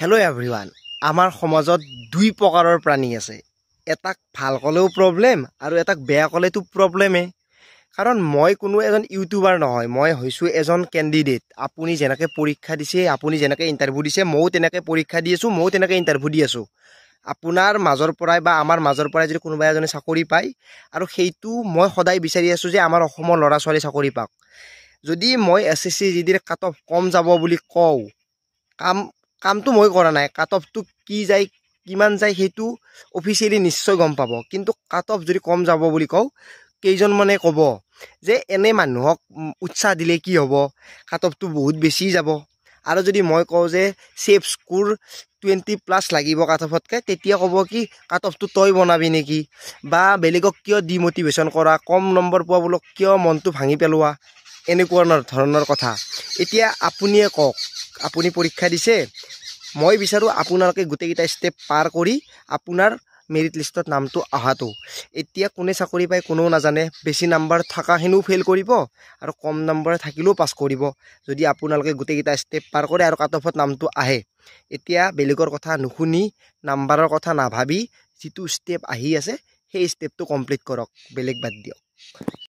Hello' everyone. আমাৰ সমাজত দুই প্ৰকাৰৰ প্ৰাণী আছে। এটাক ভাল ক'লেও প্ৰব্লেম আৰু এটাক বেয়া ক'লেতো প্ৰব্লেমেই। কাৰণ মই কোনো এজন ইউটিউবাৰ নহয়, মই হৈছোঁ এজন কেণ্ডিডেট। আপুনি যেনেকৈ পৰীক্ষা দিছে, আপুনি যেনেকৈ ইণ্টাৰভিউ দিছে, ময়ো তেনেকৈ পৰীক্ষা দি আছোঁ, ময়ো তেনেকৈ ইণ্টাৰভিউ দি আছোঁ। আপোনাৰ মাজৰ পৰাই বা আমাৰ মাজৰ পৰাই যদি কোনোবা এজনে চাকৰি পায়, আৰু সেইটো মই সদায় বিচাৰি আছোঁ যে আমাৰ অসমৰ ল'ৰা ছোৱালী চাকৰি পাওক। যদি মই SSC GDৰ কাট অফ কম যাব বুলি কওঁ, কামটো মই কৰা নাই, কাট অফটো কি যায় কিমান যায় সেইটো অফিচিয়েলি নিশ্চয় গম পাব। কিন্তু কাট অফ যদি কম যাব বুলি কওঁ, কেইজনমানে ক'ব যে এনে মানুহক উৎসাহ দিলে কি হ'ব, কাট অফটো বহুত বেছি যাব। আৰু যদি মই কওঁ যে চেফ স্কোৰ 20+ লাগিব কাট অফতকৈ, তেতিয়া ক'ব কি কাট অফটো তই বনাবি নেকি, বা বেলেগক কিয় ডিম'টিভেশ্যন কৰা, কম নম্বৰ পোৱা বোলক কিয় মনটো ভাঙি পেলোৱা, এনেকুৱা ধৰণৰ কথা। এতিয়া আপুনিয়ে কওক, আপুনি পৰীক্ষা দিছে, মই বিচাৰোঁ আপোনালোকে গোটেইকেইটা ষ্টেপ পাৰ কৰি আপোনাৰ মেৰিট লিষ্টত নামটো অহাটো। এতিয়া কোনে চাকৰি পায় কোনেও নাজানে। বেছি নাম্বাৰ থকাখিনিও ফেইল কৰিব আৰু কম নম্বৰ থাকিলেও পাছ কৰিব, যদি আপোনালোকে গোটেইকেইটা ষ্টেপ পাৰ কৰে আৰু কাট অফত নামটো আহে। এতিয়া বেলেগৰ কথা নুশুনি, নাম্বাৰৰ কথা নাভাবি, যিটো ষ্টেপ আহি আছে সেই ষ্টেপটো কমপ্লিট কৰক, বেলেগ বাদ দিয়ক।